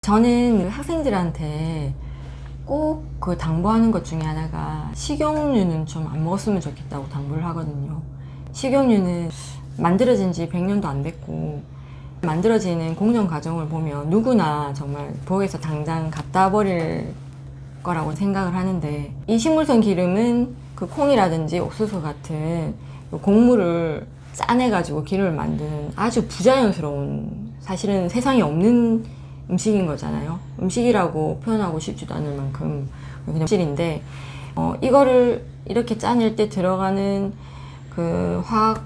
저는 학생들한테 꼭 그 당부하는 것 중에 하나가 식용유는 좀 안 먹었으면 좋겠다고 당부를 하거든요. 식용유는 만들어진 지 100년도 안 됐고, 만들어지는 공정 과정을 보면 누구나 정말 부엌에서 당장 갖다 버릴 거라고 생각을 하는데, 이 식물성 기름은 그 콩이라든지 옥수수 같은 곡물을 짜내가지고 기름을 만드는 아주 부자연스러운, 사실은 세상에 없는 음식인 거잖아요. 음식이라고 표현하고 싶지도 않을 만큼 그냥 음식인데, 이거를 이렇게 짜낼 때 들어가는 그 화학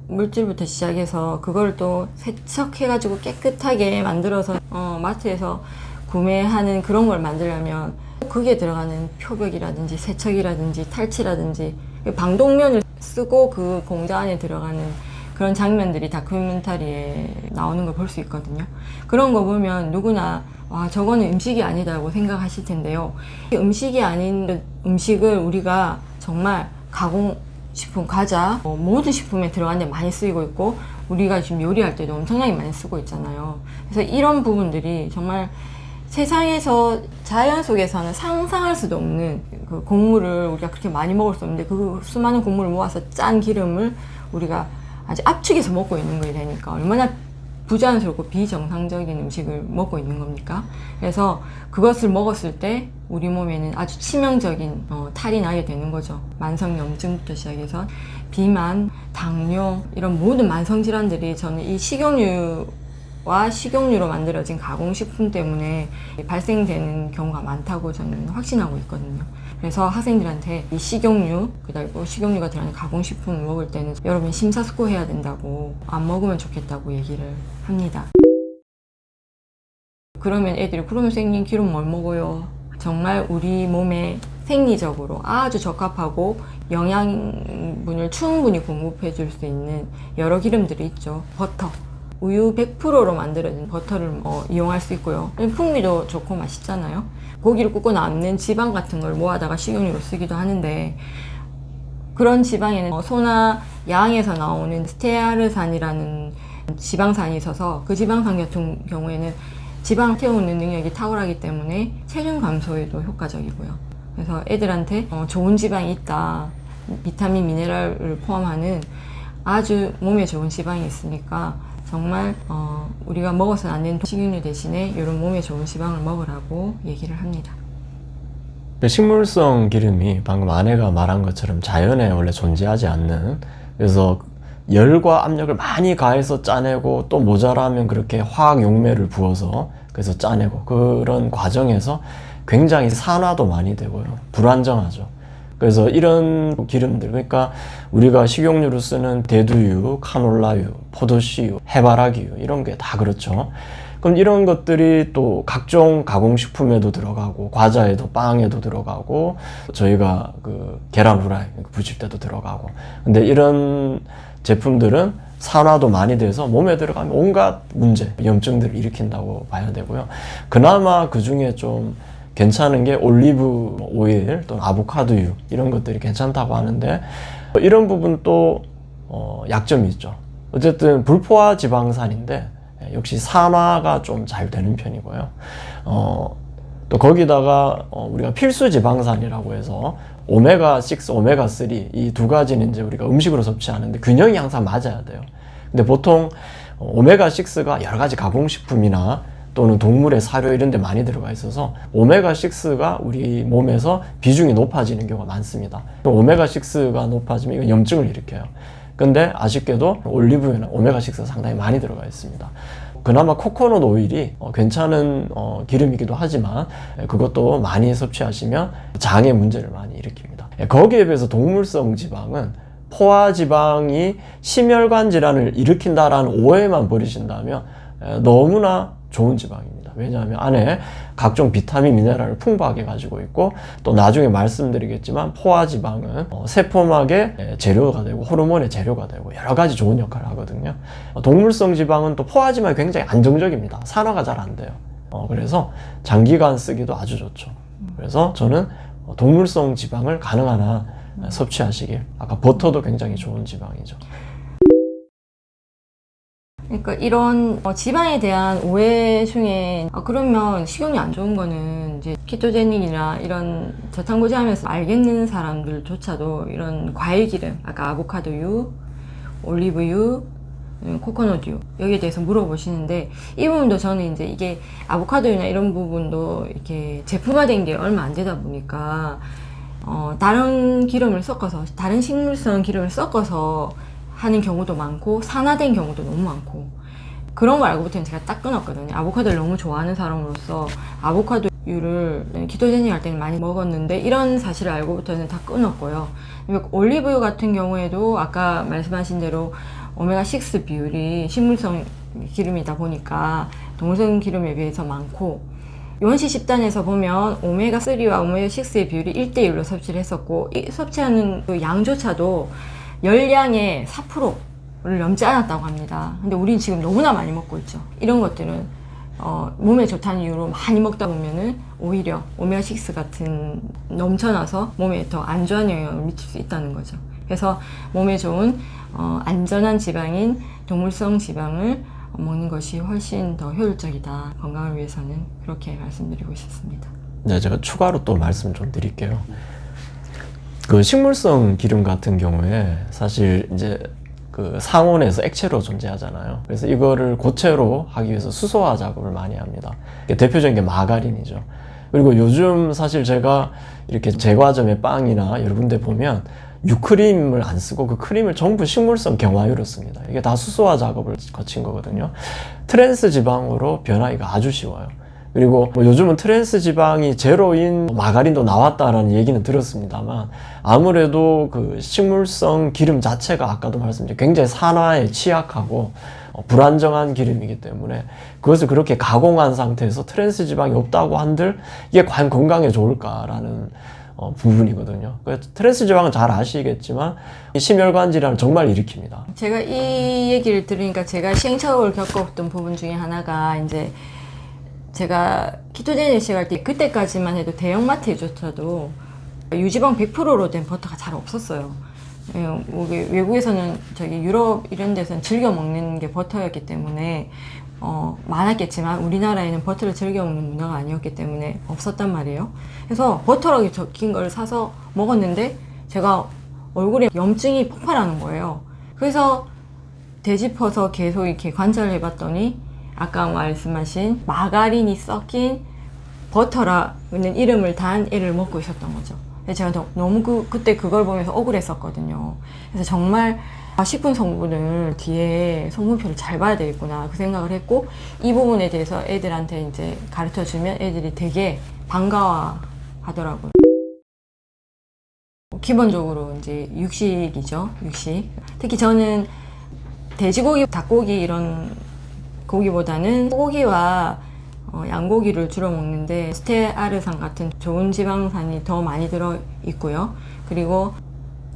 물질부터 시작해서 그걸 또 세척해가지고 깨끗하게 만들어서 마트에서 구매하는 그런 걸 만들려면 그게 들어가는 표백이라든지 세척이라든지 탈취라든지 방독면을 쓰고 그 공장 안에 들어가는 그런 장면들이 다큐멘터리에 나오는 걸 볼 수 있거든요. 그런 거 보면 누구나 와, 저거는 음식이 아니다고 생각하실 텐데요. 음식이 아닌 음식을 우리가 정말 가공식품, 과자, 모든 식품에 들어가는데 많이 쓰이고 있고, 우리가 지금 요리할 때도 엄청나게 많이 쓰고 있잖아요. 그래서 이런 부분들이 정말 세상에서, 자연 속에서는 상상할 수도 없는 그 곡물을 우리가 그렇게 많이 먹을 수 없는데, 그 수많은 곡물을 모아서 짠 기름을 우리가 아주 압축해서 먹고 있는 거에 되니까 얼마나 부자연스럽고 비정상적인 음식을 먹고 있는 겁니까? 그래서 그것을 먹었을 때 우리 몸에는 아주 치명적인 탈이 나게 되는 거죠. 만성염증부터 시작해서 비만, 당뇨, 이런 모든 만성질환들이 저는 이 식용유와 식용유로 만들어진 가공식품 때문에 발생되는 경우가 많다고 저는 확신하고 있거든요. 그래서 학생들한테 이 식용유, 그리고 식용유가 들어가는 가공식품을 먹을 때는 여러분 심사숙고해야 된다고, 안 먹으면 좋겠다고 얘기를 합니다. 그러면 애들이, 그러면 선생님 기름 뭘 먹어요? 정말 우리 몸에 생리적으로 아주 적합하고 영양분을 충분히 공급해 줄 수 있는 여러 기름들이 있죠. 버터, 우유 100%로 만들어진 버터를 이용할 수 있고요. 풍미도 좋고 맛있잖아요. 고기를 굽고 남는 지방 같은 걸 모아다가 식용유로 쓰기도 하는데, 그런 지방에는 소나 양에서 나오는 스테아르산이라는 지방산이 있어서, 그 지방산 같은 경우에는 지방을 태우는 능력이 탁월하기 때문에 체중 감소에도 효과적이고요. 그래서 애들한테 좋은 지방이 있다, 비타민, 미네랄을 포함하는 아주 몸에 좋은 지방이 있으니까 정말 우리가 먹어서는 안 되는 식용유 대신에 이런 몸에 좋은 지방을 먹으라고 얘기를 합니다. 식물성 기름이 방금 아내가 말한 것처럼 자연에 원래 존재하지 않는, 그래서 열과 압력을 많이 가해서 짜내고 또 모자라면 그렇게 화학 용매를 부어서 그래서 짜내고, 그런 과정에서 굉장히 산화도 많이 되고요, 불안정하죠. 그래서 이런 기름들, 그러니까 우리가 식용유로 쓰는 대두유, 카놀라유, 포도씨유, 해바라기유, 이런 게 다 그렇죠. 그럼 이런 것들이 또 각종 가공식품에도 들어가고, 과자에도, 빵에도 들어가고, 저희가 그 계란 후라이 부칠 때도 들어가고. 근데 이런 제품들은 산화도 많이 돼서 몸에 들어가면 온갖 문제, 염증들을 일으킨다고 봐야 되고요. 그나마 그 중에 좀 괜찮은 게 올리브 오일 또는 아보카도유, 이런 것들이 괜찮다고 하는데, 이런 부분 또 약점이 있죠. 어쨌든 불포화 지방산인데 역시 산화가 좀 잘 되는 편이고요. 또 거기다가 우리가 필수 지방산이라고 해서 오메가6, 오메가3, 이 두 가지는 이제 우리가 음식으로 섭취하는데 균형이 항상 맞아야 돼요. 근데 보통 오메가6가 여러 가지 가공식품이나 또는 동물의 사료 이런 데 많이 들어가 있어서 오메가6가 우리 몸에서 비중이 높아지는 경우가 많습니다. 오메가6가 높아지면 이건 염증을 일으켜요. 근데 아쉽게도 올리브유는 오메가6가 상당히 많이 들어가 있습니다. 그나마 코코넛 오일이 괜찮은 기름이기도 하지만 그것도 많이 섭취하시면 장애 문제를 많이 일으킵니다. 거기에 비해서 동물성 지방은 포화지방이 심혈관 질환을 일으킨다라는 오해만 버리신다면 너무나 좋은 지방입니다. 왜냐하면 안에 각종 비타민, 미네랄을 풍부하게 가지고 있고, 또 나중에 말씀드리겠지만 포화지방은 세포막의 재료가 되고 호르몬의 재료가 되고 여러 가지 좋은 역할을 하거든요. 동물성 지방은 또 포화지방이 굉장히 안정적입니다. 산화가 잘 안 돼요. 그래서 장기간 쓰기도 아주 좋죠. 그래서 저는 동물성 지방을 가능한 한 섭취하시길. 아까 버터도 굉장히 좋은 지방이죠. 그러니까 이런 지방에 대한 오해 중에 그러면 식용유 안 좋은 거는 이제 키토제닉이나 이런 저탄고지 하면서 알겠는 사람들조차도 이런 과일 기름, 아까 아보카도유, 올리브유, 코코넛유 여기에 대해서 물어보시는데 이 부분도 저는 이제 이게 아보카도유나 이런 부분도 이렇게 제품화된 게 얼마 안 되다 보니까 다른 기름을 섞어서 다른 식물성 기름을 섞어서 하는 경우도 많고 산화된 경우도 너무 많고 그런 거 알고부터는 제가 딱 끊었거든요. 아보카도를 너무 좋아하는 사람으로서 아보카도유를 키토제닉 할 때는 많이 먹었는데 이런 사실을 알고부터는 다 끊었고요. 올리브유 같은 경우에도 아까 말씀하신 대로 오메가6 비율이 식물성 기름이다 보니까 동물성 기름에 비해서 많고 원시 집단에서 보면 오메가3와 오메가6의 비율이 1대1로 섭취를 했었고 이 섭취하는 그 양조차도 열량의 4%를 넘지 않았다고 합니다. 근데 우린 지금 너무나 많이 먹고 있죠. 이런 것들은 몸에 좋다는 이유로 많이 먹다 보면은 오히려 오메가6 같은 넘쳐나서 몸에 더 안 좋은 영향을 미칠 수 있다는 거죠. 그래서 몸에 좋은 안전한 지방인 동물성 지방을 먹는 것이 훨씬 더 효율적이다. 건강을 위해서는 그렇게 말씀드리고 있었습니다. 네, 제가 추가로 또 말씀 좀 드릴게요. 그 식물성 기름 같은 경우에 사실 이제 그 상온에서 액체로 존재하잖아요. 그래서 이거를 고체로 하기 위해서 수소화 작업을 많이 합니다. 대표적인 게 마가린이죠. 그리고 요즘 사실 제가 이렇게 제과점의 빵이나 여러 군데 보면 유크림을 안 쓰고 그 크림을 전부 식물성 경화유로 씁니다. 이게 다 수소화 작업을 거친 거거든요. 트랜스 지방으로 변하기가 아주 쉬워요. 그리고 뭐 요즘은 트랜스 지방이 제로인 마가린도 나왔다라는 얘기는 들었습니다만 아무래도 그 식물성 기름 자체가 아까도 말씀드린 굉장히 산화에 취약하고 불안정한 기름이기 때문에 그것을 그렇게 가공한 상태에서 트랜스 지방이 없다고 한들 이게 과연 건강에 좋을까라는 부분이거든요. 트랜스 지방은 잘 아시겠지만 심혈관 질환을 정말 일으킵니다. 제가 이 얘기를 들으니까 제가 시행착오를 겪었던 부분 중에 하나가 이제 제가 키토제닉 시작할 때 그때까지만 해도 대형마트에조차도 유지방 100%로 된 버터가 잘 없었어요. 외국에서는 저기 유럽 이런 데서는 즐겨 먹는 게 버터였기 때문에 많았겠지만 우리나라에는 버터를 즐겨 먹는 문화가 아니었기 때문에 없었단 말이에요. 그래서 버터라고 적힌 걸 사서 먹었는데 제가 얼굴에 염증이 폭발하는 거예요. 그래서 되짚어서 계속 이렇게 관찰을 해봤더니 아까 말씀하신 마가린이 섞인 버터라는 이름을 단 애를 먹고 있었던 거죠. 제가 너무 그때 그걸 보면서 억울했었거든요. 그래서 정말 식품 성분을 뒤에 성분표를 잘 봐야 되겠구나 그 생각을 했고 이 부분에 대해서 애들한테 이제 가르쳐 주면 애들이 되게 반가워 하더라고요. 기본적으로 이제 육식이죠. 육식. 특히 저는 돼지고기, 닭고기 이런 고기보다는 소고기와 양고기를 주로 먹는데 스테아르산 같은 좋은 지방산이 더 많이 들어 있고요. 그리고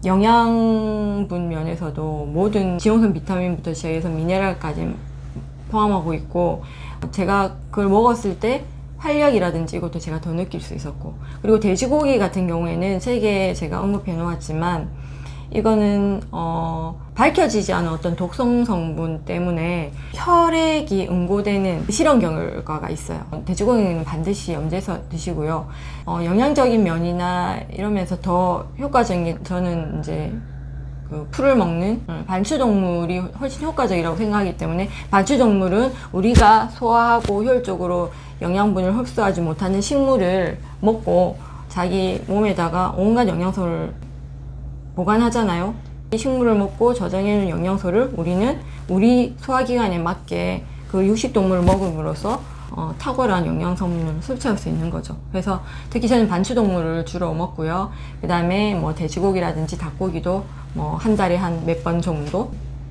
영양분 면에서도 모든 지용성 비타민부터 시작해서 미네랄까지 포함하고 있고 제가 그걸 먹었을 때 활력이라든지 이것도 제가 더 느낄 수 있었고 그리고 돼지고기 같은 경우에는 세개 제가 언급해 놓았지만 이거는 밝혀지지 않은 어떤 독성 성분 때문에 혈액이 응고되는 실험 결과가 있어요. 돼지고기는 반드시 염제해서 드시고요. 영양적인 면이나 이러면서 더 효과적인 게 저는 이제 그 풀을 먹는 반추동물이 훨씬 효과적이라고 생각하기 때문에 반추동물은 우리가 소화하고 효율적으로 영양분을 흡수하지 못하는 식물을 먹고 자기 몸에다가 온갖 영양소를 보관하잖아요. 이 식물을 먹고 저장해놓은 영양소를 우리는 우리 소화기관에 맞게 그 육식동물을 먹음으로써 탁월한 영양성분을 섭취할 수 있는 거죠. 그래서 특히 저는 반추동물을 주로 먹고요. 그 다음에 뭐 돼지고기라든지 닭고기도 뭐 한 달에 한 몇 번 정도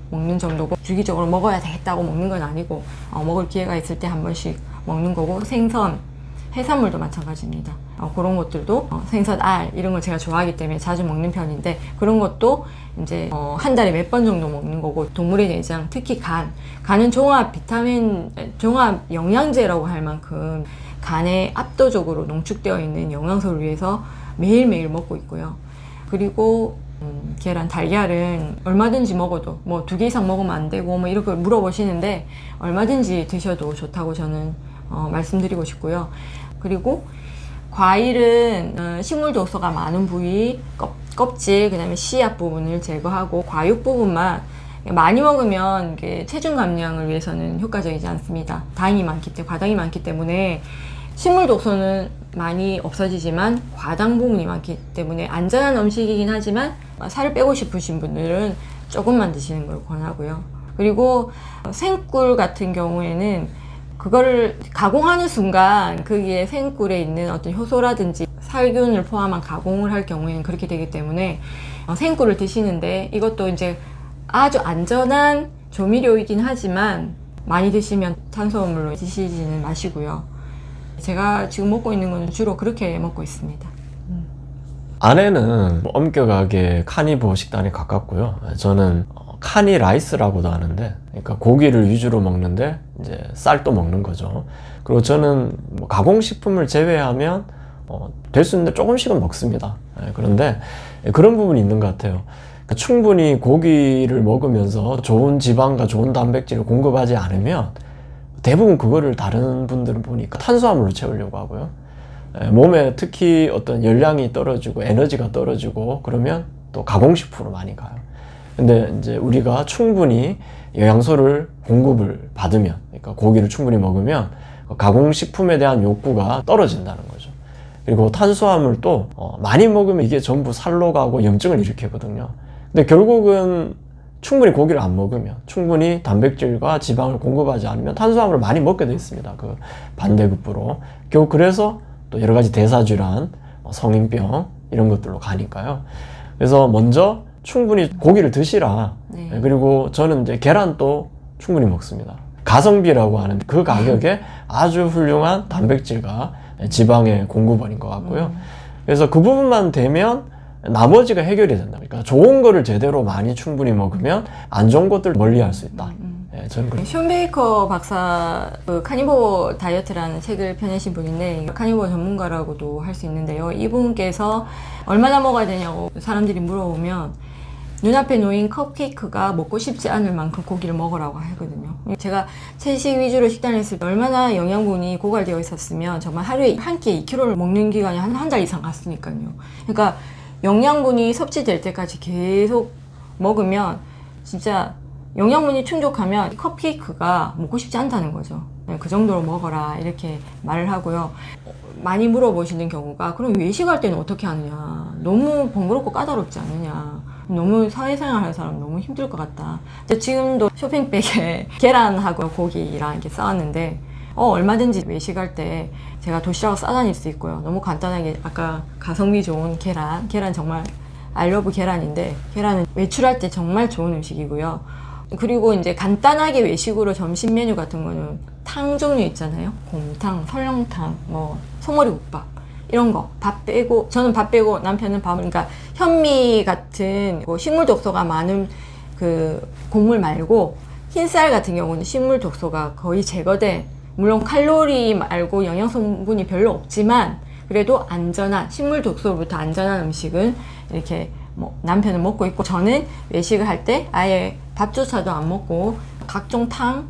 먹는 정도고 주기적으로 먹어야 되겠다고 먹는 건 아니고 먹을 기회가 있을 때 한 번씩 먹는 거고 생선, 해산물도 마찬가지입니다. 그런 것들도 생선, 알 이런 걸 제가 좋아하기 때문에 자주 먹는 편인데 그런 것도 이제 한 달에 몇 번 정도 먹는 거고 동물의 내장, 특히 간은 종합 비타민, 종합 영양제라고 할 만큼 간에 압도적으로 농축되어 있는 영양소를 위해서 매일매일 먹고 있고요. 그리고 계란, 달걀은 얼마든지 먹어도 뭐 2개 이상 먹으면 안 되고 뭐 이렇게 물어보시는데 얼마든지 드셔도 좋다고 저는 말씀드리고 싶고요. 그리고 과일은 식물 독소가 많은 부위, 껍질, 그 다음에 씨앗 부분을 제거하고 과육 부분만 많이 먹으면 이게 체중 감량을 위해서는 효과적이지 않습니다. 과당이 많기 때문에 식물 독소는 많이 없어지지만 과당 부분이 많기 때문에 안전한 음식이긴 하지만 살을 빼고 싶으신 분들은 조금만 드시는 걸 권하고요. 그리고 생꿀 같은 경우에는 그거를 가공하는 순간 거기에 생꿀에 있는 어떤 효소라든지 살균을 포함한 가공을 할 경우에는 그렇게 되기 때문에 생꿀을 드시는데 이것도 이제 아주 안전한 조미료이긴 하지만 많이 드시면 탄수화물로 드시지는 마시고요. 제가 지금 먹고 있는 거는 주로 그렇게 먹고 있습니다. 아내는 엄격하게 카니보 식단에 가깝고요. 저는 카니 라이스라고도 하는데, 그러니까 고기를 위주로 먹는데 이제 쌀도 먹는 거죠. 그리고 저는 뭐 가공식품을 제외하면 될 수 있는데 조금씩은 먹습니다. 그런데 그런 부분이 있는 것 같아요. 충분히 고기를 먹으면서 좋은 지방과 좋은 단백질을 공급하지 않으면 대부분 그거를 다른 분들은 보니까 탄수화물로 채우려고 하고요. 몸에 특히 어떤 열량이 떨어지고 에너지가 떨어지고 그러면 또 가공식품으로 많이 가요. 근데 이제 우리가 충분히 영양소를 공급을 받으면, 그러니까 고기를 충분히 먹으면 가공식품에 대한 욕구가 떨어진다는 거죠. 그리고 탄수화물도 많이 먹으면 이게 전부 살로 가고 염증을 일으키거든요. 근데 결국은 충분히 고기를 안 먹으면, 충분히 단백질과 지방을 공급하지 않으면 탄수화물을 많이 먹게 돼 있습니다. 그 반대급부로. 결국 그래서 또 여러 가지 대사질환, 성인병 이런 것들로 가니까요. 그래서 먼저 충분히 고기를 드시라. 네. 그리고 저는 이제 계란도 충분히 먹습니다. 가성비라고 하는 그 가격에 아주 훌륭한 단백질과 지방의 공급원인 것 같고요. 그래서 그 부분만 되면 나머지가 해결이 된다. 그러니까 좋은 거를 제대로 많이 충분히 먹으면 안 좋은 것들 멀리 할 수 있다. 예, 저는 그렇게. 숀 베이커 박사 그 카니보 다이어트라는 책을 펴내신 분인데 카니보 전문가라고도 할 수 있는데요. 이분께서 얼마나 먹어야 되냐고 사람들이 물어보면 눈앞에 놓인 컵케이크가 먹고 싶지 않을 만큼 고기를 먹으라고 하거든요. 제가 채식 위주로 식단을 했을 때 얼마나 영양분이 고갈되어 있었으면 정말 하루에 한 끼에 2kg를 먹는 기간이 한 달 이상 갔으니까요. 그러니까 영양분이 섭취될 때까지 계속 먹으면 진짜 영양분이 충족하면 컵케이크가 먹고 싶지 않다는 거죠. 그 정도로 먹어라 이렇게 말을 하고요. 많이 물어보시는 경우가 그럼 외식할 때는 어떻게 하느냐, 너무 번거롭고 까다롭지 않느냐, 너무 사회생활 하는 사람 너무 힘들 것 같다. 지금도 쇼핑백에 계란하고 고기랑 이렇게 싸왔는데 얼마든지 외식할 때 제가 도시락을 싸다닐 수 있고요. 너무 간단하게 아까 가성비 좋은 계란 정말 알러브 계란인데 계란은 외출할 때 정말 좋은 음식이고요. 그리고 이제 간단하게 외식으로 점심 메뉴 같은 거는 탕 종류 있잖아요. 곰탕, 설렁탕, 뭐 소머리국밥 이런 거 밥 빼고, 저는 밥 빼고 남편은 밥을, 그러니까 현미 같은 뭐 식물 독소가 많은 그 곡물 말고 흰쌀 같은 경우는 식물 독소가 거의 제거된, 물론 칼로리 말고 영양 성분이 별로 없지만 그래도 안전한, 식물 독소로부터 안전한 음식은 이렇게 뭐 남편은 먹고 있고, 저는 외식을 할 때 아예 밥조차도 안 먹고 각종 탕,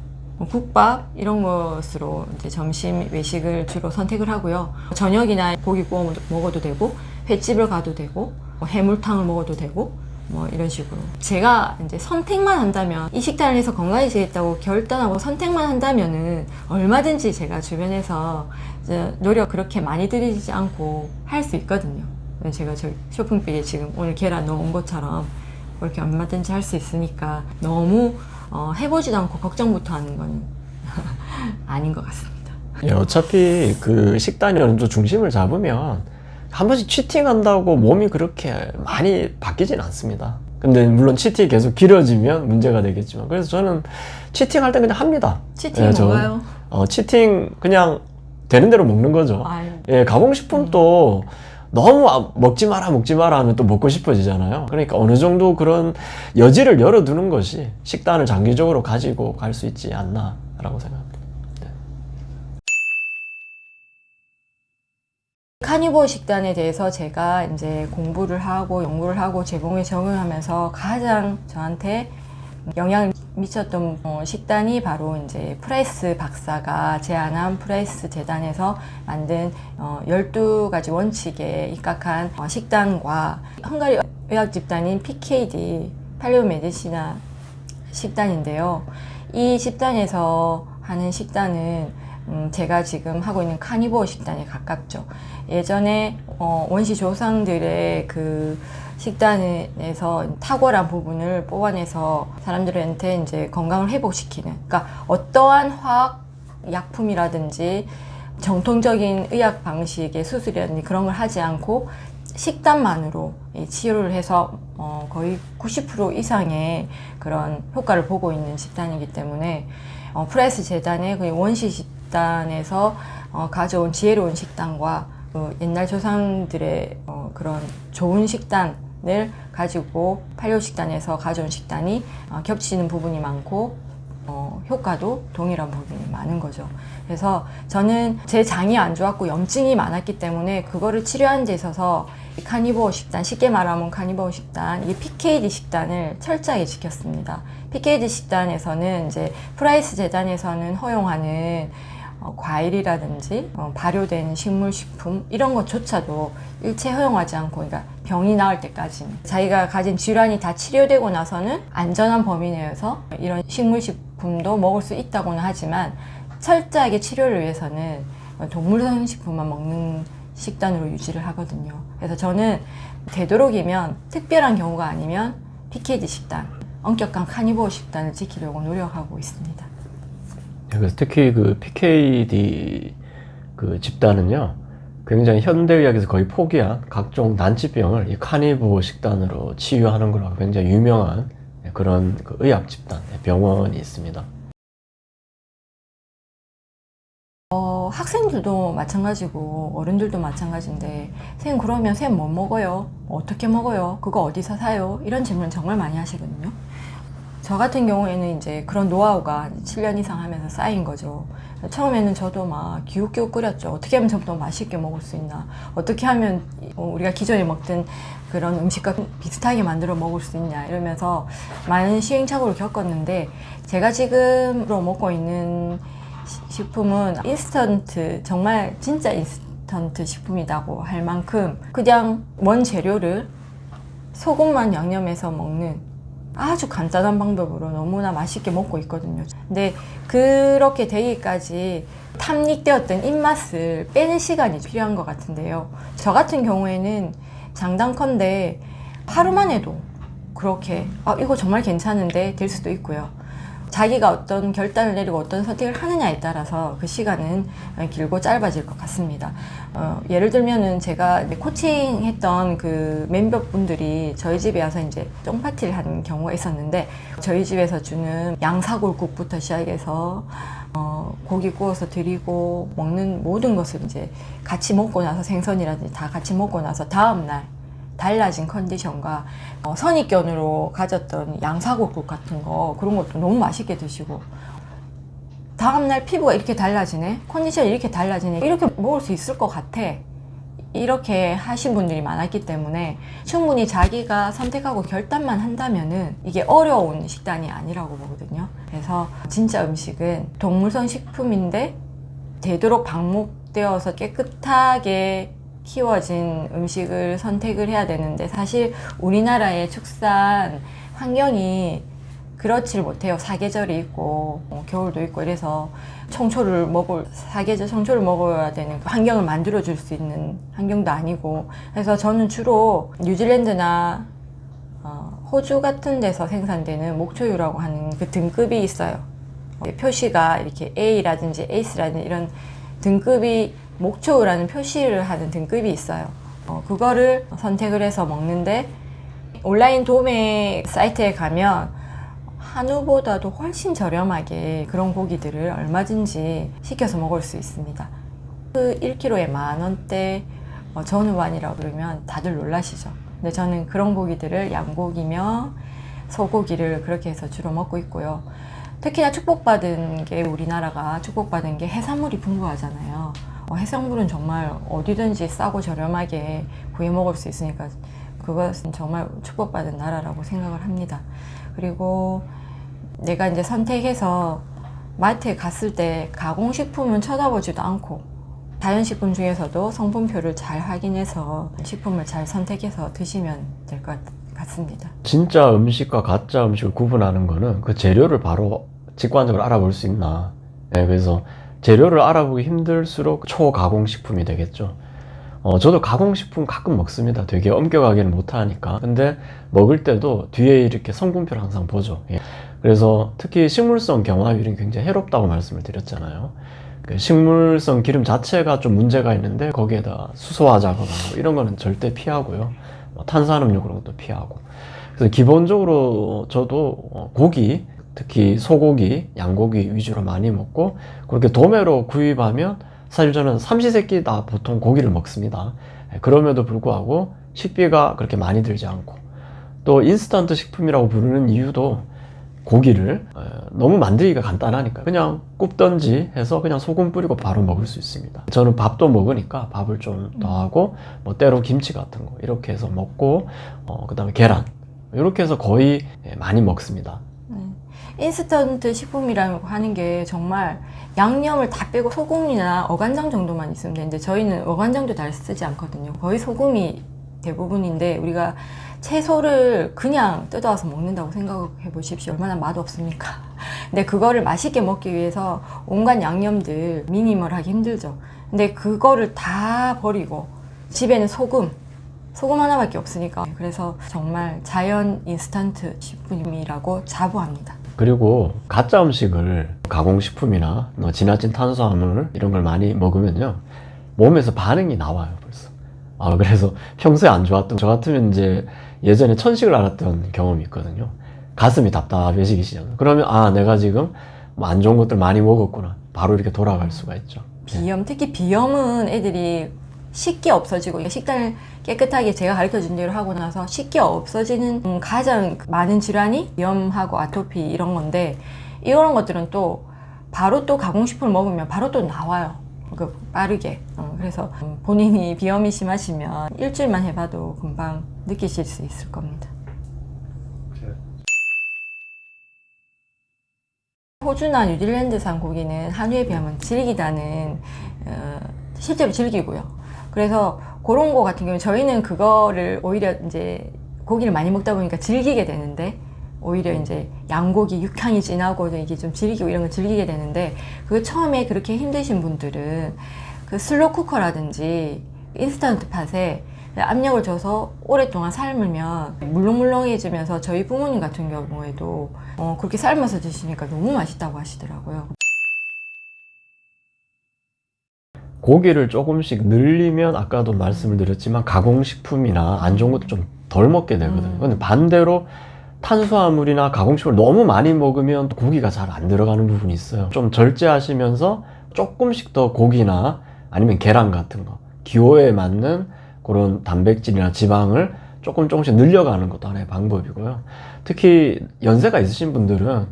국밥 이런 것으로 이제 점심 외식을 주로 선택을 하고요. 저녁이나 고기 구워 먹어도 되고, 횟집을 가도 되고, 뭐 해물탕을 먹어도 되고, 뭐 이런 식으로. 제가 이제 선택만 한다면, 이 식단을 해서 건강해지겠다고 결단하고 선택만 한다면은 얼마든지 제가 주변에서 이제 노력 그렇게 많이 들이지 않고 할 수 있거든요. 제가 저 쇼핑백에 지금 오늘 계란 넣은 것처럼 그렇게 얼마든지 할 수 있으니까 너무 해보지도 않고 걱정부터 하는 건 아닌 것 같습니다. 예, 어차피 그 식단이 어느 정도 중심을 잡으면 한 번씩 치팅한다고 몸이 그렇게 많이 바뀌진 않습니다. 근데 물론 치팅이 계속 길어지면 문제가 되겠지만, 그래서 저는 치팅할 때 그냥 합니다. 치팅이 뭔가요? 치팅 그냥 되는 대로 먹는 거죠. 아유. 예, 가공식품도 너무 먹지 마라 하면 또 먹고 싶어지잖아요. 그러니까 어느 정도 그런 여지를 열어두는 것이 식단을 장기적으로 가지고 갈 수 있지 않나라고 생각합니다. 네. 카니볼 식단에 대해서 제가 이제 공부를 하고 연구를 하고 제공에 적용하면서 가장 저한테 영향을 미쳤던 식단이 바로 이제 프라이스 박사가 제안한 프라이스 재단에서 만든 12가지 원칙에 입각한 식단과 헝가리 의학 집단인 PKD 팔레오 메디시나 식단인데요. 이 집단에서 하는 식단은 제가 지금 하고 있는 카니보어 식단에 가깝죠. 예전에 원시 조상들의 그 식단에서 탁월한 부분을 뽑아내서 사람들한테 이제 건강을 회복시키는, 그러니까 어떠한 화학 약품이라든지 정통적인 의학 방식의 수술이라든지 그런 걸 하지 않고 식단만으로 치료를 해서 거의 90% 이상의 그런 효과를 보고 있는 식단이기 때문에 프라이스 재단의 그 원시 식단에서 가져온 지혜로운 식단과 그 옛날 조상들의 그런 좋은 식단을 가지고 팔레오 식단에서 가져온 식단이 겹치는 부분이 많고 효과도 동일한 부분이 많은 거죠. 그래서 저는 제 장이 안 좋았고 염증이 많았기 때문에 그거를 치료하는 데 있어서 카니보어 식단, 쉽게 말하면 카니보어 식단, 이 PKD 식단을 철저하게 지켰습니다. PKD 식단에서는 이제 프라이스 재단에서는 허용하는 과일이라든지 발효된 식물식품 이런 것조차도 일체 허용하지 않고, 그러니까 병이 나을 때까지는 자기가 가진 질환이 다 치료되고 나서는 안전한 범위 내에서 이런 식물식품도 먹을 수 있다고는 하지만 철저하게 치료를 위해서는 동물성 식품만 먹는 식단으로 유지를 하거든요. 그래서 저는 되도록이면 특별한 경우가 아니면 PKD 식단, 엄격한 카니보어 식단을 지키려고 노력하고 있습니다. 그래서 특히 그 PKD 그 집단은요, 굉장히 현대의학에서 거의 포기한 각종 난치병을 이 카니보어 식단으로 치유하는 걸로 굉장히 유명한 그런 그 의학 집단, 병원이 있습니다. 학생들도 마찬가지고 어른들도 마찬가지인데, 선생님 그러면 선생님 뭐 먹어요? 어떻게 먹어요? 그거 어디서 사요? 이런 질문 정말 많이 하시거든요. 저 같은 경우에는 이제 그런 노하우가 7년 이상 하면서 쌓인 거죠. 처음에는 저도 막 기웃기웃 끓였죠. 어떻게 하면 좀 더 맛있게 먹을 수 있나? 어떻게 하면 우리가 기존에 먹던 그런 음식과 비슷하게 만들어 먹을 수 있냐? 이러면서 많은 시행착오를 겪었는데, 제가 지금으로 먹고 있는 식품은 인스턴트, 정말 진짜 인스턴트 식품이라고 할 만큼 그냥 원재료를 소금만 양념해서 먹는 아주 간단한 방법으로 너무나 맛있게 먹고 있거든요. 근데 그렇게 되기까지 탐닉되었던 입맛을 빼는 시간이 필요한 것 같은데요. 저 같은 경우에는 장단컨대 하루만 해도 그렇게 이거 정말 괜찮은데 될 수도 있고요. 자기가 어떤 결단을 내리고 어떤 선택을 하느냐에 따라서 그 시간은 길고 짧아질 것 같습니다. 예를 들면은 제가 코칭했던 그 멤버분들이 저희 집에 와서 이제 똥파티를 하는 경우가 있었는데, 저희 집에서 주는 양사골국부터 시작해서 고기 구워서 드리고 먹는 모든 것을 이제 같이 먹고 나서, 생선이라든지 다 같이 먹고 나서 다음날 달라진 컨디션과 선입견으로 가졌던 양사골국 같은 거, 그런 것도 너무 맛있게 드시고, 다음날 피부가 이렇게 달라지네? 컨디션이 이렇게 달라지네? 이렇게 먹을 수 있을 것 같아. 이렇게 하신 분들이 많았기 때문에 충분히 자기가 선택하고 결단만 한다면은 이게 어려운 식단이 아니라고 보거든요. 그래서 진짜 음식은 동물성 식품인데 되도록 방목되어서 깨끗하게 키워진 음식을 선택을 해야 되는데, 사실 우리나라의 축산 환경이 그렇지를 못해요. 사계절이 있고 겨울도 있고, 이래서 사계절 청초를 먹어야 되는 환경을 만들어 줄 수 있는 환경도 아니고, 그래서 저는 주로 뉴질랜드나 호주 같은 데서 생산되는 목초유라고 하는 그 등급이 있어요. 표시가 이렇게 A라든지 에이스라든지 이런 등급이, 목초유라는 표시를 하는 등급이 있어요. 그거를 선택을 해서 먹는데, 온라인 도매 사이트에 가면 한우보다도 훨씬 저렴하게 그런 고기들을 얼마든지 시켜서 먹을 수 있습니다. 그 1kg에 10,000원대 전우반이라고 그러면 다들 놀라시죠. 근데 저는 그런 고기들을 양고기며 소고기를 그렇게 해서 주로 먹고 있고요. 특히나 축복받은 게 우리나라가 축복받은 게 해산물이 풍부하잖아요. 해산물은 정말 어디든지 싸고 저렴하게 구해 먹을 수 있으니까 그것은 정말 축복받은 나라라고 생각을 합니다. 그리고 내가 이제 선택해서 마트에 갔을 때 가공식품은 쳐다보지도 않고 자연식품 중에서도 성분표를 잘 확인해서 식품을 잘 선택해서 드시면 될 것 같습니다. 진짜 음식과 가짜 음식을 구분하는 거는 그 재료를 바로 직관적으로 알아볼 수 있나. 네, 그래서 재료를 알아보기 힘들수록 초가공식품이 되겠죠. 저도 가공식품 가끔 먹습니다. 되게 엄격하게는 못하니까. 근데 먹을 때도 뒤에 이렇게 성분표를 항상 보죠. 예. 그래서 특히 식물성 경화유린 굉장히 해롭다고 말씀을 드렸잖아요. 그 식물성 기름 자체가 좀 문제가 있는데 거기에다 수소화자거나 뭐 이런 거는 절대 피하고요. 탄산음료 그런 것도 피하고. 그래서 기본적으로 저도 고기, 특히 소고기, 양고기 위주로 많이 먹고 그렇게 도매로 구입하면 사실 저는 삼시세끼 다 보통 고기를 먹습니다. 그럼에도 불구하고 식비가 그렇게 많이 들지 않고 또 인스턴트 식품이라고 부르는 이유도 고기를 너무 만들기가 간단하니까 그냥 굽던지 해서 그냥 소금 뿌리고 바로 먹을 수 있습니다. 저는 밥도 먹으니까 밥을 좀 더하고 뭐 때로 김치 같은 거 이렇게 해서 먹고 그 다음에 계란 이렇게 해서 거의 많이 먹습니다. 인스턴트 식품이라고 하는 게 정말 양념을 다 빼고 소금이나 어간장 정도만 있으면 되는데 저희는 어간장도 잘 쓰지 않거든요. 거의 소금이 대부분인데 우리가 채소를 그냥 뜯어와서 먹는다고 생각해 보십시오. 얼마나 맛없습니까? 근데 그거를 맛있게 먹기 위해서 온갖 양념들 미니멀하기 힘들죠. 근데 그거를 다 버리고 집에는 소금 하나밖에 없으니까 그래서 정말 자연 인스턴트 식품이라고 자부합니다. 그리고 가짜 음식을 가공식품이나 지나친 탄수화물 이런 걸 많이 먹으면요 몸에서 반응이 나와요 벌써. 그래서 평소에 안 좋았던 저 같으면 이제 예전에 천식을 앓았던 경험이 있거든요. 가슴이 답답해지기 시작. 그러면 내가 지금 뭐 안 좋은 것들 많이 먹었구나. 바로 이렇게 돌아갈 수가 있죠. 비염, 특히 비염은 애들이 쉽게 없어지고 식단을 깨끗하게 제가 가르쳐준 대로 하고 나서 쉽게 없어지는 가장 많은 질환이 비염하고 아토피 이런 건데 이런 것들은 또 바로 또 가공식품을 먹으면 바로 또 나와요. 빠르게. 그래서 본인이 비염이 심하시면 일주일만 해봐도 금방 느끼실 수 있을 겁니다. 호주나 뉴질랜드산 고기는 한우에 비하면 질기다는 실제로 질기고요. 그래서 그런 거 같은 경우는 저희는 그거를 오히려 이제 고기를 많이 먹다 보니까 질기게 되는데 오히려 이제 양고기 육향이 진하고 이게 좀 질기고 이런 거 질기게 되는데 그 처음에 그렇게 힘드신 분들은 그 슬로우 쿠커라든지 인스턴트 팟에 압력을 줘서 오랫동안 삶으면 물렁물렁해지면서 저희 부모님 같은 경우에도 그렇게 삶아서 드시니까 너무 맛있다고 하시더라고요. 고기를 조금씩 늘리면 아까도 말씀을 드렸지만 가공식품이나 안 좋은 것도 좀 덜 먹게 되거든요. 근데 반대로 탄수화물이나 가공식품을 너무 많이 먹으면 고기가 잘 안 들어가는 부분이 있어요. 좀 절제하시면서 조금씩 더 고기나 아니면 계란 같은 거 기호에 맞는 그런 단백질이나 지방을 조금씩 늘려가는 것도 하나의 방법이고요. 특히 연세가 있으신 분들은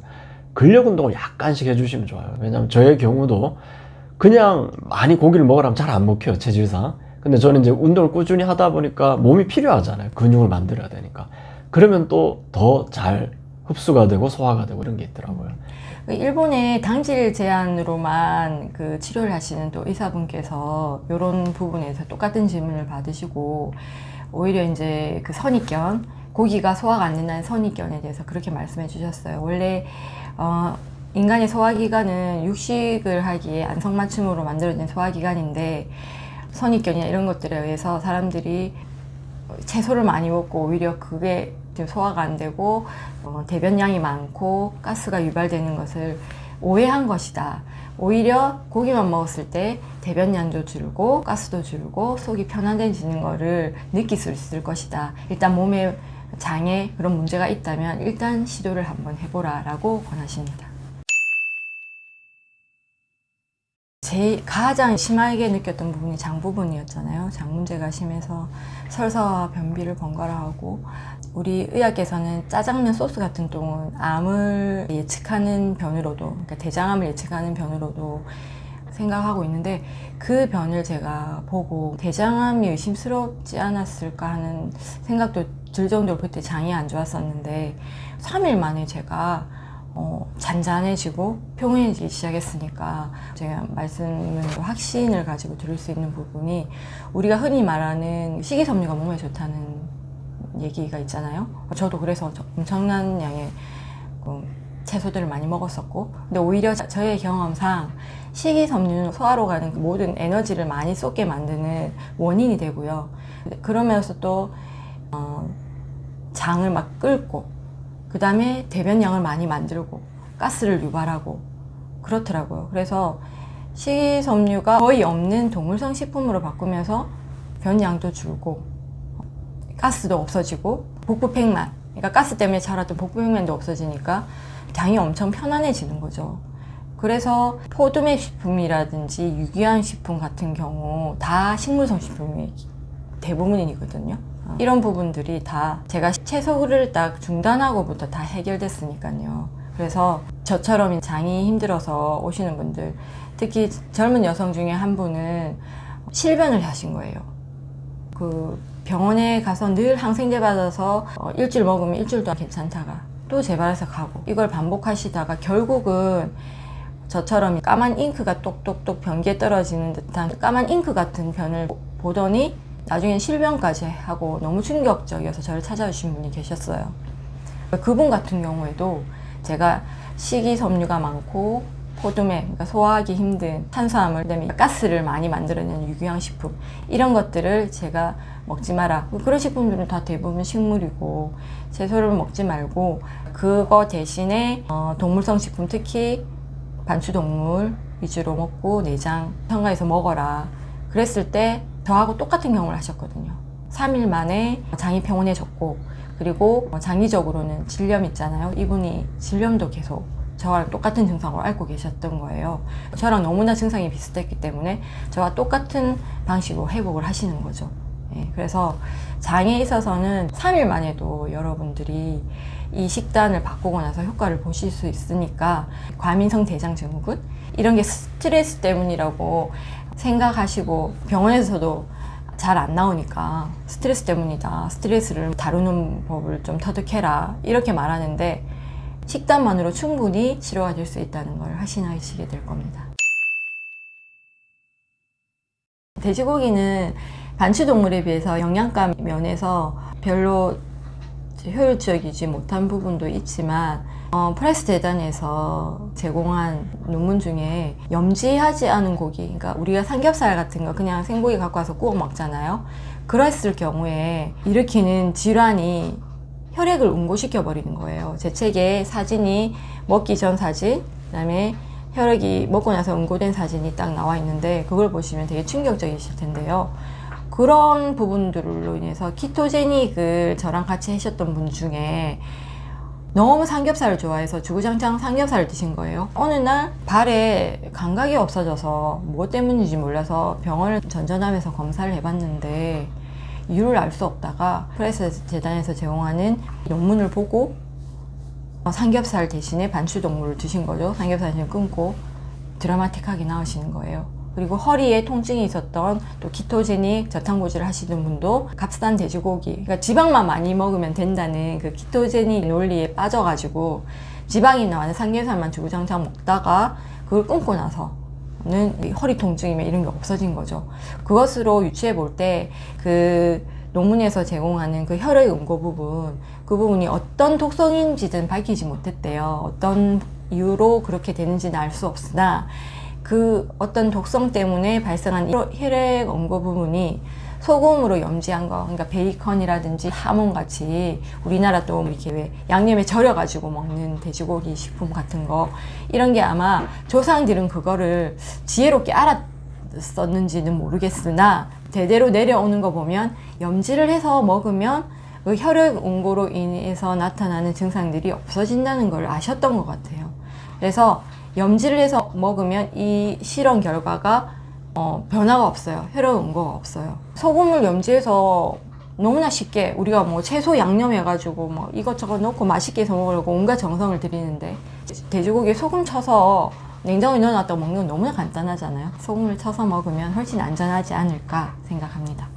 근력 운동을 약간씩 해주시면 좋아요. 왜냐면 저의 경우도 그냥 많이 고기를 먹으라면 잘 안 먹혀요, 체질상. 근데 저는 이제 운동을 꾸준히 하다 보니까 몸이 필요하잖아요. 근육을 만들어야 되니까. 그러면 또 더 잘 흡수가 되고 소화가 되고 이런 게 있더라고요. 일본의 당질 제한으로만 그 치료를 하시는 또 의사분께서 이런 부분에서 똑같은 질문을 받으시고 오히려 이제 그 선입견, 고기가 소화가 안 된다는 선입견에 대해서 그렇게 말씀해 주셨어요. 원래 인간의 소화기관은 육식을 하기에 안성맞춤으로 만들어진 소화기관인데 선입견이나 이런 것들에 의해서 사람들이 채소를 많이 먹고 오히려 그게 소화가 안 되고 대변량이 많고 가스가 유발되는 것을 오해한 것이다. 오히려 고기만 먹었을 때 대변량도 줄고 가스도 줄고 속이 편안해지는 것을 느낄 수 있을 것이다. 일단 몸에 장에 그런 문제가 있다면 일단 시도를 한번 해보라 라고 권하십니다. 가장 심하게 느꼈던 부분이 장 부분이었잖아요. 장 문제가 심해서 설사와 변비를 번갈아 하고 우리 의학에서는 짜장면 소스 같은 똥은 암을 예측하는 변으로도, 그러니까 대장암을 예측하는 변으로도 생각하고 있는데, 그 변을 제가 보고 대장암이 의심스럽지 않았을까 하는 생각도 들 정도로 그때 장이 안 좋았었는데, 3일 만에 제가 잔잔해지고 평온해지기 시작했으니까 제가 말씀은 확신을 가지고 들을 수 있는 부분이, 우리가 흔히 말하는 식이섬유가 몸에 좋다는 얘기가 있잖아요. 저도 그래서 엄청난 양의 채소들을 많이 먹었었고, 근데 오히려 저의 경험상 식이섬유는 소화로 가는 그 모든 에너지를 많이 쏟게 만드는 원인이 되고요. 그러면서 또 장을 막 끓고, 그 다음에 대변량을 많이 만들고 가스를 유발하고 그렇더라고요. 그래서 식이섬유가 거의 없는 동물성 식품으로 바꾸면서 변량도 줄고 가스도 없어지고 복부팽만, 그러니까 가스 때문에 자랐던 복부팽만도 없어지니까 장이 엄청 편안해지는 거죠. 그래서 포도매 식품이라든지 유기한 식품 같은 경우 다 식물성 식품이 대부분이거든요. 이런 부분들이 다 제가 채소를 딱 중단하고부터 다 해결됐으니까요. 그래서 저처럼 장이 힘들어서 오시는 분들, 특히 젊은 여성 중에 한 분은 실변을 하신 거예요. 그 병원에 가서 늘 항생제 받아서 일주일 먹으면 일주일 동안 괜찮다가 또 재발해서 가고, 이걸 반복하시다가 결국은 저처럼 까만 잉크가 똑똑똑 변기에 떨어지는 듯한 까만 잉크 같은 변을 보더니 나중엔 실변까지 하고 너무 충격적이어서 저를 찾아주신 분이 계셨어요. 그분 같은 경우에도 제가 식이섬유가 많고 포도매, 그러니까 소화하기 힘든 탄수화물, 그다음에 가스를 많이 만들어내는 유기형 식품, 이런 것들을 제가 먹지 마라. 그런 식품들은 다 대부분 식물이고 채소를 먹지 말고 그거 대신에 동물성 식품, 특히 반추동물 위주로 먹고 내장 첨가해서 먹어라. 그랬을 때 저하고 똑같은 경험을 하셨거든요. 3일 만에 장이 평온해졌고, 그리고 장기적으로는 질염 있잖아요. 이분이 질염도 계속 저랑 똑같은 증상을 앓고 계셨던 거예요. 저랑 너무나 증상이 비슷했기 때문에 저와 똑같은 방식으로 회복을 하시는 거죠. 예, 그래서 장에 있어서는 3일 만에도 여러분들이 이 식단을 바꾸고 나서 효과를 보실 수 있으니까, 과민성 대장증후군 이런 게 스트레스 때문이라고 생각하시고 병원에서도 잘 안 나오니까 스트레스 때문이다, 스트레스를 다루는 법을 좀 터득해라, 이렇게 말하는데 식단만으로 충분히 치료가 될 수 있다는 걸 확신하시게 될 겁니다. 돼지고기는 반추동물에 비해서 영양가 면에서 별로 효율적이지 못한 부분도 있지만, 프레스 재단에서 제공한 논문 중에 염지하지 않은 고기, 그러니까 우리가 삼겹살 같은 거 그냥 생고기 갖고 와서 구워 먹잖아요. 그랬을 경우에 일으키는 질환이 혈액을 응고시켜 버리는 거예요. 제 책에 사진이 먹기 전 사진, 그다음에 혈액이 먹고 나서 응고된 사진이 딱 나와 있는데, 그걸 보시면 되게 충격적이실 텐데요. 그런 부분들로 인해서 키토제닉을 저랑 같이 하셨던 분 중에 너무 삼겹살을 좋아해서 주구장창 삼겹살을 드신 거예요. 어느 날 발에 감각이 없어져서 무엇 때문인지 몰라서 병원을 전전하면서 검사를 해봤는데 이유를 알 수 없다가 프레스 재단에서 제공하는 논문을 보고 삼겹살 대신에 반추동물을 드신 거죠. 삼겹살 대신 끊고 드라마틱하게 나으시는 거예요. 그리고 허리에 통증이 있었던 또 키토제닉 저탄고지를 하시는 분도 값싼 돼지고기, 그러니까 지방만 많이 먹으면 된다는 그 키토제닉 논리에 빠져가지고 지방이 나와는 삼겹살만 주구장창 먹다가 그걸 끊고 나서는 허리 통증이나 이런 게 없어진 거죠. 그것으로 유추해 볼 때 그 논문에서 제공하는 그 혈액 응고 부분, 그 부분이 어떤 독성인지는 밝히지 못했대요. 어떤 이유로 그렇게 되는지는 알 수 없으나 그 어떤 독성 때문에 발생한 혈액 응고 부분이 소금으로 염지한 거, 그러니까 베이컨이라든지 하몬 같이 우리나라 또 이렇게 왜 양념에 절여가지고 먹는 돼지고기 식품 같은 거, 이런 게 아마 조상들은 그거를 지혜롭게 알았었는지는 모르겠으나 대대로 내려오는 거 보면 염지를 해서 먹으면 그 혈액 응고로 인해서 나타나는 증상들이 없어진다는 걸 아셨던 것 같아요. 그래서 염지를 해서 먹으면 이 실험 결과가 변화가 없어요. 혈액 응고가 없어요. 소금을 염지해서 너무나 쉽게 우리가 뭐 채소 양념해가지고 뭐 이것저것 넣고 맛있게 해서 먹으려고 온갖 정성을 들이는데 돼지고기에 소금 쳐서 냉장고에 넣어놨다고 먹는 건 너무나 간단하잖아요. 소금을 쳐서 먹으면 훨씬 안전하지 않을까 생각합니다.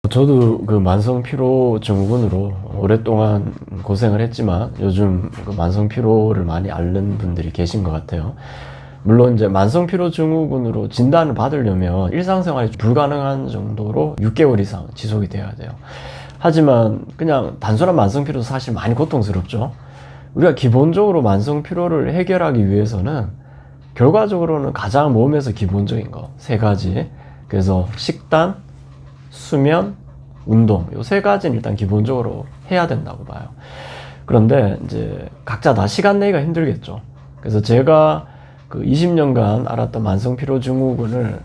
저도 그 만성 피로 증후군으로 오랫동안 고생을 했지만 요즘 그 만성 피로를 많이 앓는 분들이 계신 것 같아요. 물론 이제 만성 피로 증후군으로 진단을 받으려면 일상생활이 불가능한 정도로 6개월 이상 지속이 돼야 돼요. 하지만 그냥 단순한 만성 피로도 사실 많이 고통스럽죠. 우리가 기본적으로 만성 피로를 해결하기 위해서는 결과적으로는 가장 몸에서 기본적인 거 3가지. 그래서 식단, 수면, 운동 요 3가지는 일단 기본적으로 해야 된다고 봐요. 그런데 이제 각자 다 시간 내기가 힘들겠죠. 그래서 제가 그 20년간 알았던 만성 피로 증후군을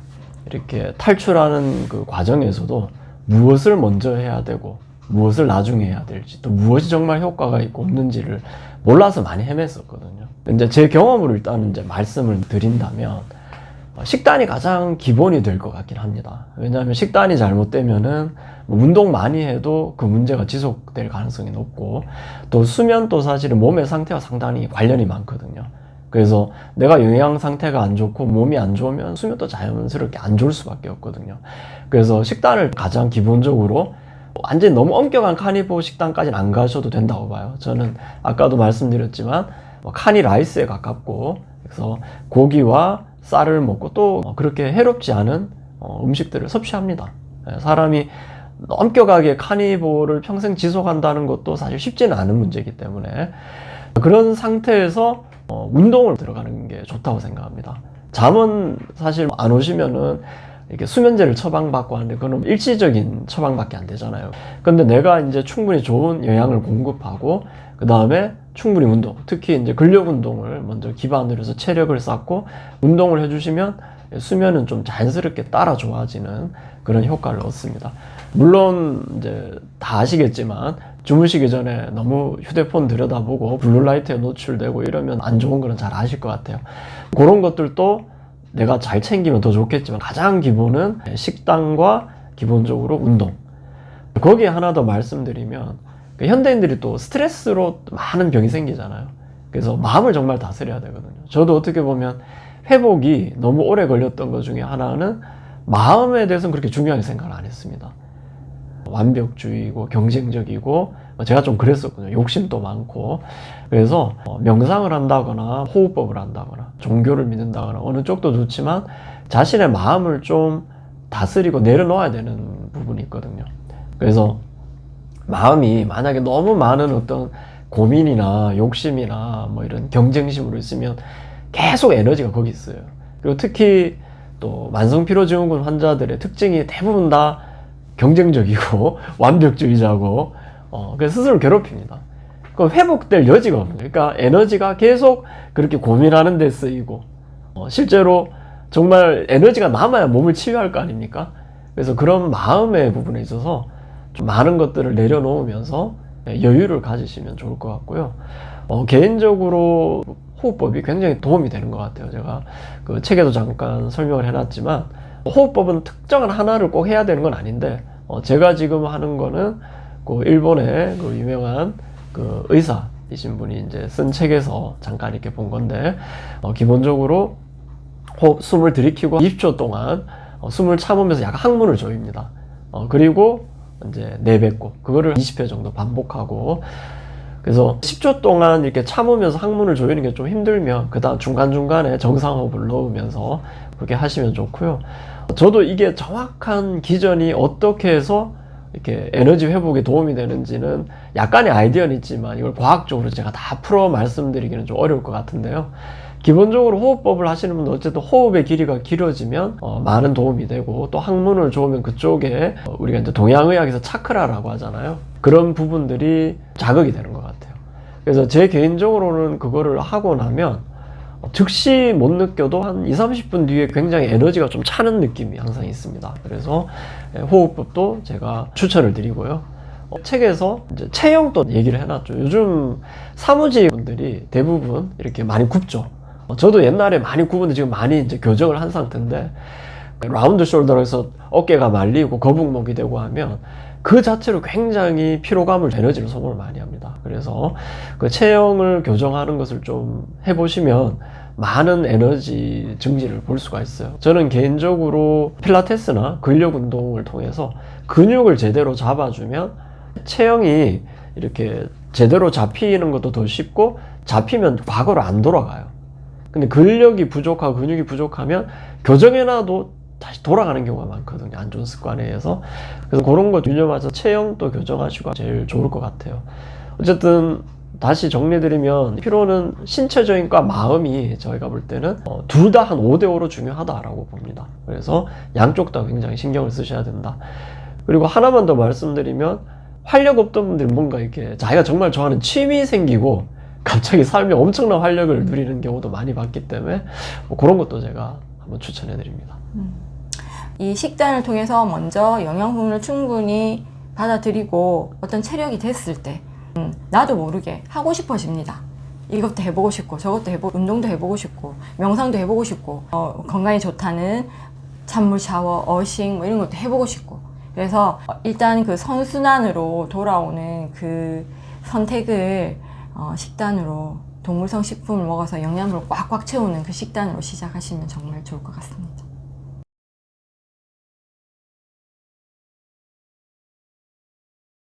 이렇게 탈출하는 그 과정에서도 무엇을 먼저 해야 되고 무엇을 나중에 해야 될지 또 무엇이 정말 효과가 있고 없는지를 몰라서 많이 헤맸었거든요. 이제 제 경험으로 일단 이제 말씀을 드린다면 식단이 가장 기본이 될 것 같긴 합니다. 왜냐하면 식단이 잘못되면은 뭐 운동 많이 해도 그 문제가 지속될 가능성이 높고 또 수면도 사실은 몸의 상태와 상당히 관련이 많거든요. 그래서 내가 영양 상태가 안 좋고 몸이 안 좋으면 수면도 자연스럽게 안 좋을 수밖에 없거든요. 그래서 식단을 가장 기본적으로 완전히 너무 엄격한 카니보 식단까지는 안 가셔도 된다고 봐요. 저는 아까도 말씀드렸지만 카니 라이스에 가깝고 그래서 고기와 쌀을 먹고 또 그렇게 해롭지 않은 음식들을 섭취합니다. 사람이 엄격하게 카니보를 평생 지속한다는 것도 사실 쉽지는 않은 문제이기 때문에 그런 상태에서 운동을 들어가는 게 좋다고 생각합니다. 잠은 사실 안 오시면은 이렇게 수면제를 처방받고 하는데 그건 일시적인 처방밖에 안 되잖아요. 근데 내가 이제 충분히 좋은 영양을 공급하고 그 다음에 충분히 운동, 특히 이제 근력 운동을 먼저 기반으로 해서 체력을 쌓고 운동을 해주시면 수면은 좀 자연스럽게 따라 좋아지는 그런 효과를 얻습니다. 물론 이제 다 아시겠지만 주무시기 전에 너무 휴대폰 들여다보고 블루라이트에 노출되고 이러면 안 좋은 거는 잘 아실 것 같아요. 그런 것들도 내가 잘 챙기면 더 좋겠지만 가장 기본은 식단과 기본적으로 운동. 거기에 하나 더 말씀드리면 현대인들이 또 스트레스로 많은 병이 생기잖아요. 그래서 마음을 정말 다스려야 되거든요. 저도 어떻게 보면 회복이 너무 오래 걸렸던 것 중에 하나는 마음에 대해서는 그렇게 중요하게 생각을 안 했습니다. 완벽주의고 경쟁적이고 제가 좀 그랬었거든요. 욕심도 많고. 그래서 명상을 한다거나 호흡법을 한다거나 종교를 믿는다거나 어느 쪽도 좋지만 자신의 마음을 좀 다스리고 내려놓아야 되는 부분이 있거든요. 그래서 마음이 만약에 너무 많은 어떤 고민이나 욕심이나 뭐 이런 경쟁심으로 있으면 계속 에너지가 거기 있어요. 그리고 특히 또 만성피로증후군 환자들의 특징이 대부분 다 경쟁적이고 완벽주의자고 그래서 스스로 괴롭힙니다. 그 회복될 여지가 없는 거예요. 그러니까 에너지가 계속 그렇게 고민하는 데 쓰이고 실제로 정말 에너지가 남아야 몸을 치유할 거 아닙니까? 그래서 그런 마음의 부분에 있어서 좀 많은 것들을 내려놓으면서 여유를 가지시면 좋을 것 같고요. 개인적으로 호흡법이 굉장히 도움이 되는 것 같아요. 제가 그 책에도 잠깐 설명을 해놨지만 호흡법은 특정한 하나를 꼭 해야 되는 건 아닌데 제가 지금 하는 거는 그 일본의 그 유명한 그 의사이신 분이 이제 쓴 책에서 잠깐 이렇게 본 건데 기본적으로 호흡 숨을 들이키고 20초 동안 숨을 참으면서 약간 항문을 조입니다. 그리고 이제 내뱉고 그거를 20회 정도 반복하고 그래서 10초 동안 이렇게 참으면서 항문을 조이는 게 좀 힘들면 그 다음 중간중간에 정상호흡을 넣으면서 그렇게 하시면 좋고요. 저도 이게 정확한 기전이 어떻게 해서 이렇게 에너지 회복에 도움이 되는지는 약간의 아이디어는 있지만 이걸 과학적으로 제가 다 풀어 말씀드리기는 좀 어려울 것 같은데요. 기본적으로 호흡법을 하시는 분은 어쨌든 호흡의 길이가 길어지면 많은 도움이 되고 또 항문을 조으면 그쪽에 우리가 이제 동양의학에서 차크라라고 하잖아요. 그런 부분들이 자극이 되는 것 같아요. 그래서 제 개인적으로는 그거를 하고 나면 즉시 못 느껴도 한 20-30분 뒤에 굉장히 에너지가 좀 차는 느낌이 항상 있습니다. 그래서 호흡법도 제가 추천을 드리고요. 책에서 이제 체형도 얘기를 해놨죠. 요즘 사무직 분들이 대부분 이렇게 많이 굽죠. 저도 옛날에 많이 굽었는데 지금 많이 이제 교정을 한 상태인데 라운드 숄더에서 어깨가 말리고 거북목이 되고 하면 그 자체로 굉장히 피로감을, 에너지를 소모를 많이 합니다. 그래서 그 체형을 교정하는 것을 좀 해보시면 많은 에너지 증진을 볼 수가 있어요. 저는 개인적으로 필라테스나 근력 운동을 통해서 근육을 제대로 잡아주면 체형이 이렇게 제대로 잡히는 것도 더 쉽고, 잡히면 과거로 안 돌아가요. 근데 근력이 부족하고 근육이 부족하면 교정해놔도 다시 돌아가는 경우가 많거든요. 안 좋은 습관에 의해서. 그래서 그런 거 유념해서 체형도 교정하시고 제일 좋을 것 같아요. 어쨌든 다시 정리드리면 피로는 신체적인과 마음이 저희가 볼 때는 둘 다 한 5대5로 중요하다라고 봅니다. 그래서 양쪽 다 굉장히 신경을 쓰셔야 된다. 그리고 하나만 더 말씀드리면, 활력 없던 분들이 뭔가 이렇게 자기가 정말 좋아하는 취미 생기고 갑자기 삶에 엄청난 활력을 누리는 경우도 많이 봤기 때문에 뭐 그런 것도 제가 한번 추천해 드립니다. 이 식단을 통해서 먼저 영양분을 충분히 받아들이고 어떤 체력이 됐을 때 나도 모르게 하고 싶어집니다. 이것도 해보고 싶고 저것도 해보고 운동도 해보고 싶고 명상도 해보고 싶고 건강에 좋다는 찬물 샤워, 어싱 뭐 이런 것도 해보고 싶고, 그래서 일단 그 선순환으로 돌아오는 그 선택을 식단으로 동물성 식품을 먹어서 영양분을 꽉꽉 채우는 그 식단으로 시작하시면 정말 좋을 것 같습니다.